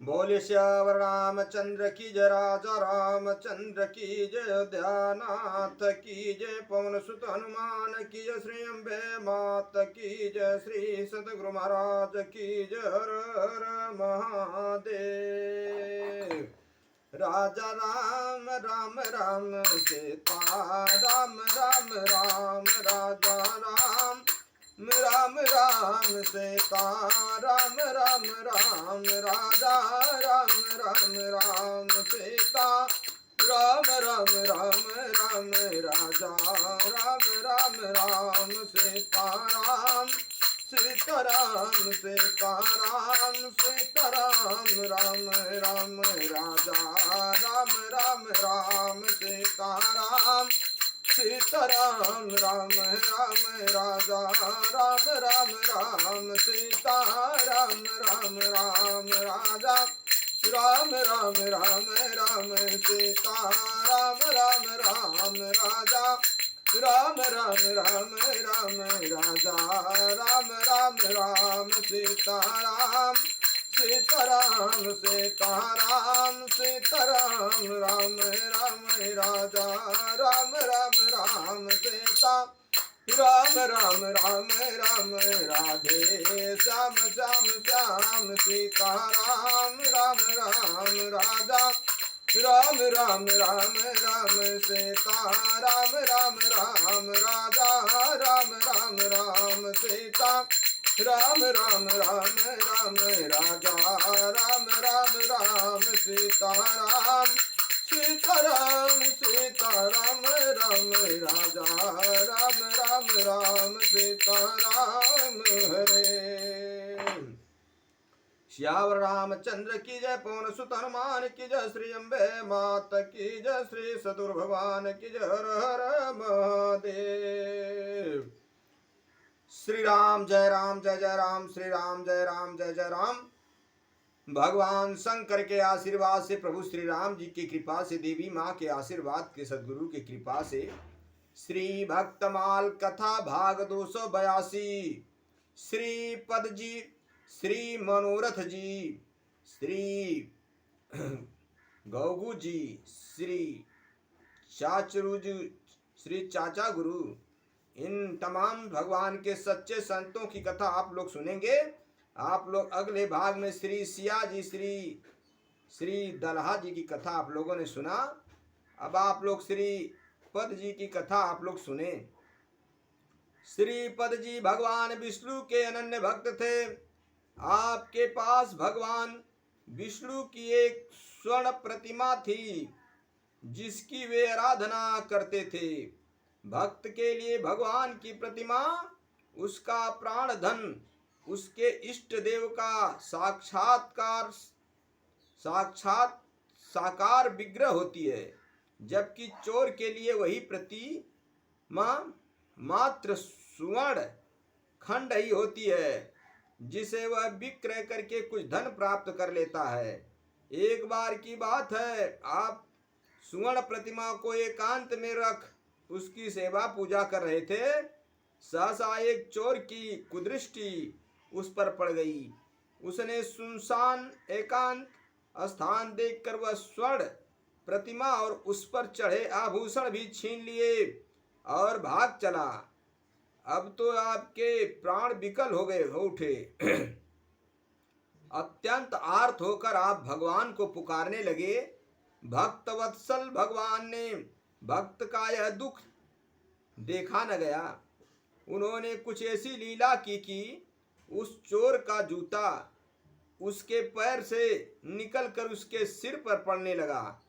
बोले श्यावर रामचंद्र की जय, राजा रामचंद्र की जय, अयोध्यानाथ की जय, पवन सुत हनुमान की जय, श्री अम्बे मात की जय, श्री सतगुरु महाराज की जय। हर हर महादेव। राजा राम राम राम सीता राम राम राम, राजा राम राम राम सीता राम राम राम, राजा राम राम राम सीता राम राम राम राम, राजा राम राम राम सीता राम, सीताराम सीताराम सीताराम राम राम, राजा राम राम राम सीताराम, सीताराम राम राम, राजा राम राम राम सीताराम राम राम, राजा राम राम राम राम सीताराम राम राम, राजा राम राम राम राम, राजा राम राम राम सीताराम, सीताराम सीताराम सीताराम राम राम, राजा राम राम राम सीता राम राम राम राम, राधे श्याम श्याम श्याम सीताराम राम राम, राजा राम राम राम राम सीता राम राम राम, राजा राम राम राम सीता राम राम राम राम, राजा राम राम राम सीताराम, सीताराम सीताराम राम, राजा राम राम राम सीताराम। हरे श्यावर रामचंद्र की जय, पवन सुत हनुमान की जय, श्री अम्बे मात की जय, श्री सतुर भगवान की जय। हर हर महादेव। श्री राम जय राम जय जय राम, श्री राम जय राम जय जय राम। भगवान शंकर के आशीर्वाद से, प्रभु श्री राम जी की कृपा से, देवी माँ के आशीर्वाद के, सदगुरु की कृपा से, श्री भक्तमाल कथा भाग 282, श्री पद जी, श्री मनोरथ जी, श्री गौगु जी, श्री चाचरू जी, श्री चाचा गुरु, इन तमाम भगवान के सच्चे संतों की कथा आप लोग सुनेंगे। आप लोग अगले भाग में श्री सिया जी, श्री दलहा जी की कथा आप लोगों ने सुना। अब आप लोग श्री पद जी की कथा आप लोग सुने। श्री पद जी भगवान विष्णु के अनन्य भक्त थे। आपके पास भगवान विष्णु की एक स्वर्ण प्रतिमा थी जिसकी वे आराधना करते थे। भक्त के लिए भगवान की प्रतिमा उसका प्राण धन, उसके इष्ट देव का साक्षात साकार विग्रह होती है, जबकि चोर के लिए वही प्रतिमा मात्र स्वर्ण खंड ही होती है, जिसे वह विक्रय करके कुछ धन प्राप्त कर लेता है। एक बार की बात है, आप स्वर्ण प्रतिमा को एकांत में रख उसकी सेवा पूजा कर रहे थे। सहसा एक चोर की कुदृष्टि उस पर पड़ गई। उसने सुनसान एकांत स्थान देखकर वह स्वर्ण प्रतिमा और उस पर चढ़े आभूषण भी छीन लिए और भाग चला। अब तो आपके प्राण विकल हो उठे। अत्यंत आर्त होकर आप भगवान को पुकारने लगे। भक्तवत्सल भगवान ने भक्त का यह दुख देखा न गया। उन्होंने कुछ ऐसी लीला की कि उस चोर का जूता उसके पैर से निकलकर उसके सिर पर पड़ने लगा।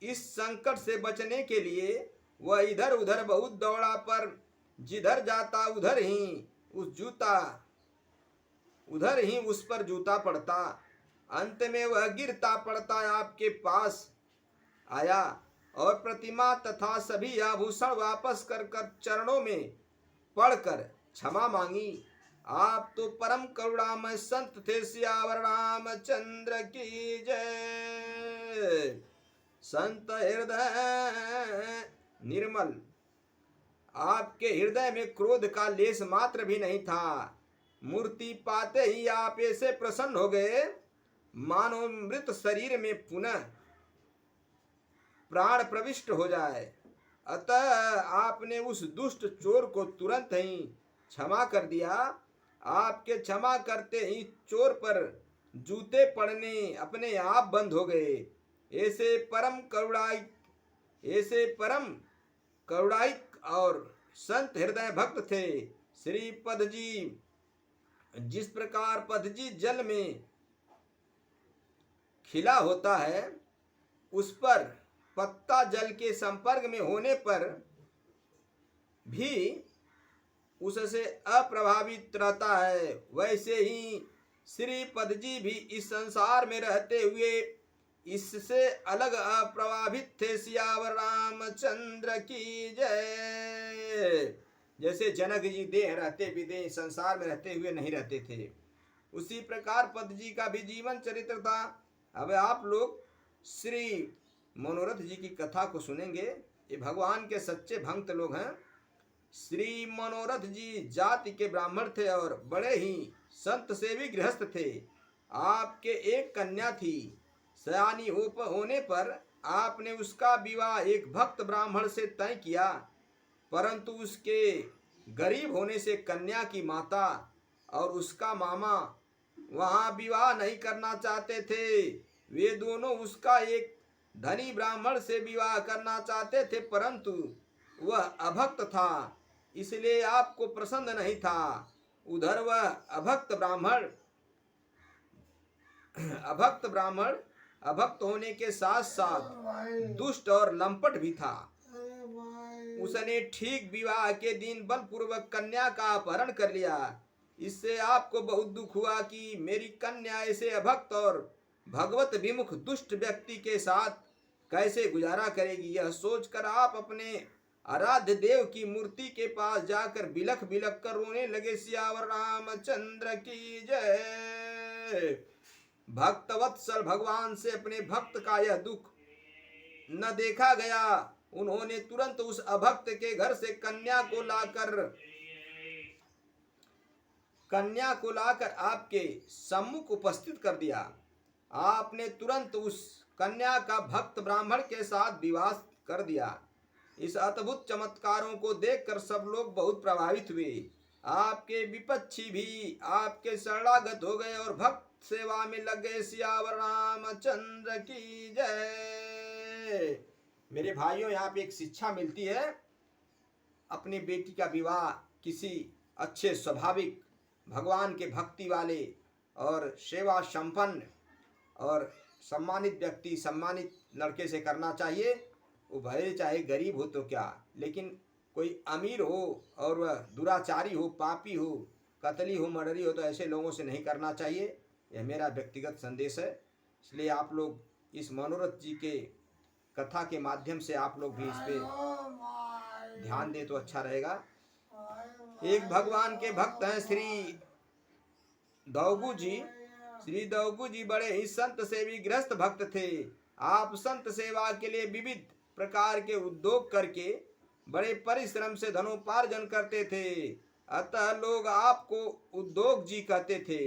इस संकट से बचने के लिए वह इधर उधर बहुत दौड़ा, पर जिधर जाता उधर ही उस पर जूता पड़ता। अंत में वह गिरता पड़ता आपके पास आया और प्रतिमा तथा सभी आभूषण वापस कर चरणों में पड़कर क्षमा मांगी। आप तो परम करुणामय संत थे। सियावर रामचंद्र की जय। संत हृदय निर्मल, आपके हृदय में क्रोध का लेस मात्र भी नहीं था। मूर्ति पाते ही आप ऐसे प्रसन्न हो गए मानो मृत शरीर में पुनः प्राण प्रविष्ट हो जाए। अतः आपने उस दुष्ट चोर को तुरंत ही क्षमा कर दिया। आपके क्षमा करते ही चोर पर जूते पड़ने अपने आप बंद हो गए। ऐसे परम करुणाइक और संत हृदय भक्त थे श्री पद जी। जिस प्रकार पदजी जल में खिला होता है, उस पर पत्ता जल के संपर्क में होने पर भी उससे अप्रभावित रहता है, वैसे ही श्री पदजी भी इस संसार में रहते हुए इससे अलग अप्रभावित थे। सियावर रामचंद्र की जय। जैसे जनक जी देह रहते विदेह संसार में रहते हुए नहीं रहते थे, उसी प्रकार पदजी का भी जीवन चरित्र था। अब आप लोग श्री मनोरथ जी की कथा को सुनेंगे। ये भगवान के सच्चे भक्त लोग हैं। श्री मनोरथ जी जाति के ब्राह्मण थे और बड़े ही संत सेवी गृहस्थ थे। आपके एक कन्या थी। सयानी होने पर आपने उसका विवाह एक भक्त ब्राह्मण से तय किया, परंतु उसके गरीब होने से कन्या की माता और उसका मामा वहां विवाह नहीं करना चाहते थे। वे दोनों उसका एक धनी ब्राह्मण से विवाह करना चाहते थे, परंतु वह अभक्त था, इसलिए आपको प्रसन्न नहीं था। उधर वह अभक्त होने के साथ साथ दुष्ट और लंपट भी था। उसने ठीक विवाह के दिन बलपूर्वक कन्या का अपहरण कर लिया। इससे आपको बहुत दुख हुआ कि मेरी कन्या ऐसे अभक्त और भगवत विमुख दुष्ट व्यक्ति के साथ कैसे गुजारा करेगी। यह सोचकर आप अपने आराध्य देव की मूर्ति के पास जाकर बिलख बिलख कर रोने लगे। सियावर रामचंद्र की जय। भक्तवत्सल भगवान से अपने भक्त का यह दुख न देखा गया। उन्होंने तुरंत उस अभक्त के घर से कन्या को लाकर आपके सम्मुख उपस्थित कर दिया। आपने तुरंत उस कन्या का भक्त ब्राह्मण के साथ विवाह कर दिया। इस अद्भुत चमत्कारों को देखकर सब लोग बहुत प्रभावित हुए। आपके विपक्षी भी आपके शरणागत हो गए और भक्त सेवा में लग गए। सियावर रामचंद्र की जय। मेरे भाइयों, यहाँ पे एक शिक्षा मिलती है। अपनी बेटी का विवाह किसी अच्छे स्वाभाविक भगवान के भक्ति वाले और सेवा संपन्न और सम्मानित व्यक्ति, सम्मानित लड़के से करना चाहिए। वो भले चाहे गरीब हो तो क्या, लेकिन कोई अमीर हो और वह दुराचारी हो, पापी हो, कतली हो, मर्डरी हो, तो ऐसे लोगों से नहीं करना चाहिए। यह मेरा व्यक्तिगत संदेश है। इसलिए आप लोग इस मनोरथ जी के कथा के माध्यम से आप लोग भी इस पे ध्यान दें तो अच्छा रहेगा। एक भगवान के भक्त हैं श्री दौगु जी। श्री दौगु जी बड़े ही संत सेवी गृहस्थ भक्त थे। आप संत सेवा के लिए विविध प्रकार के उद्योग करके बड़े परिश्रम से धनोपार्जन करते थे। अतः लोग आपको उद्योग जी कहते थे।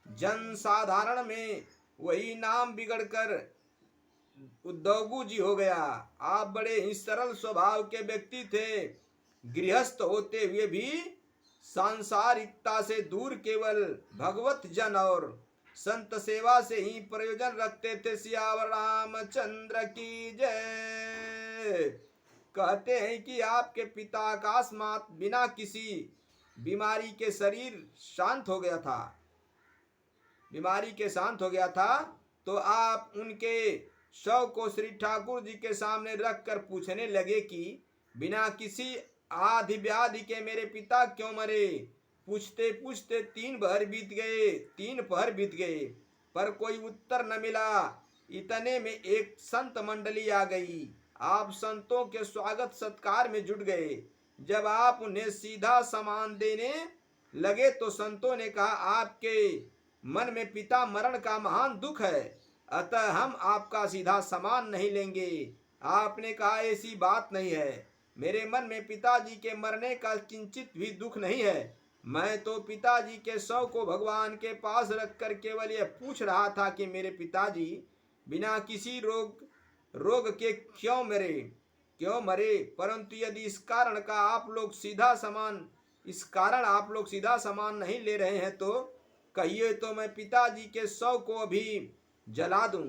जन साधारण में वही नाम बिगड़कर उद्योगु जी हो गया। आप बड़े ही सरल स्वभाव के व्यक्ति थे। गृहस्थ होते हुए भी सांसारिकता से दूर केवल भगवत जन और संत सेवा से ही प्रयोजन रखते थे। सियावर रामचंद्र की जय। कहते हैं कि आपके पिता अकस्मात बिना किसी बीमारी के शरीर शांत हो गया था, तो आप उनके शव को श्री ठाकुर जी के सामने रखकर पूछने लगे कि बिना किसी आदि व्याधि के मेरे पिता क्यों मरे। पूछते पूछते 3 पहर बीत गए पर कोई उत्तर न मिला। इतने में एक संत मंडली आ गई। आप संतों के स्वागत सत्कार में जुट गए। जब आप उन्हें सीधा सामान देने लगे तो संतों ने कहा, आपके मन में पिता मरण का महान दुख है, अतः हम आपका सीधा सामान नहीं लेंगे। आपने कहा, ऐसी बात नहीं है, मेरे मन में पिताजी के मरने का किंचित भी दुख नहीं है। मैं तो पिताजी के शव को भगवान के पास रखकर केवल यह पूछ रहा था कि मेरे पिताजी बिना किसी रोग के क्यों मरे। परंतु यदि इस कारण आप लोग सीधा सामान नहीं ले रहे हैं तो कहिए तो मैं पिताजी के शव को अभी जला दूं,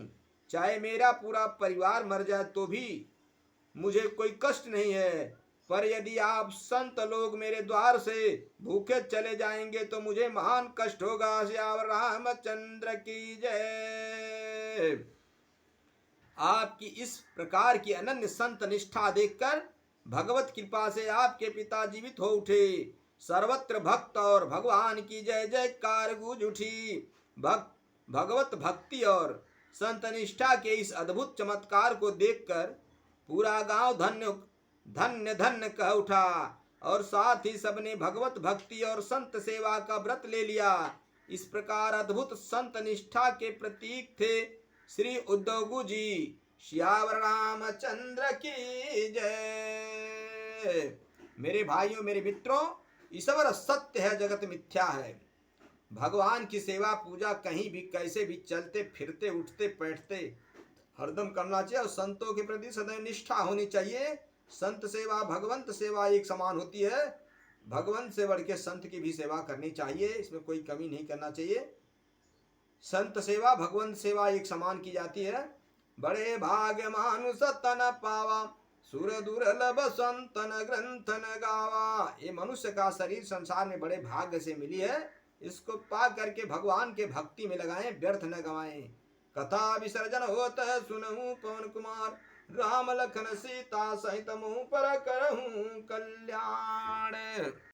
चाहे मेरा पूरा परिवार मर जाए तो भी मुझे कोई कष्ट नहीं है। पर यदि आप संत लोग मेरे द्वार से भूखे चले जाएंगे तो मुझे महान कष्ट होगा। श्यावर रामचंद्र की जय। आपकी इस प्रकार की अनन्य संत निष्ठा देखकर भगवत कृपा से आपके पिता जीवित हो उठे। सर्वत्र भक्त और भगवान की जय जयकार गूंज उठी। भगवत भक्ति और संत निष्ठा के इस अद्भुत चमत्कार को देखकर पूरा गांव धन्य धन्य धन्य कह उठा और साथ ही सबने भगवत भक्ति और संत सेवा का व्रत ले लिया। इस प्रकार अद्भुत संत निष्ठा के प्रतीक थे श्री उद्धव जी। श्यावर रामचंद्र की जय। मेरे भाइयों मेरे मित्रों, ईश्वर सत्य है, जगत मिथ्या है। भगवान की सेवा पूजा कहीं भी कैसे भी चलते फिरते उठते बैठते हरदम करना चाहिए और संतों के प्रति सदैव निष्ठा होनी चाहिए। संत सेवा भगवंत सेवा एक समान होती है। भगवंत से बढ़ के संत की भी सेवा करनी चाहिए, इसमें कोई कमी नहीं करना चाहिए। संत सेवा भगवंत सेवा एक समान की जाती है। बड़े भाग्य मानुष तन पावा, सुर दुर्लभ संतन ग्रंथन गावा। ये मनुष्य का शरीर संसार में बड़े भाग्य से मिली है। इसको पा करके भगवान के भक्ति में लगाएं, व्यर्थ न गवाएं। कथा विसर्जन होता है सुनहु पवन कुमार, राम लखन सीता सहित मुँह पर करहूं कल्याण।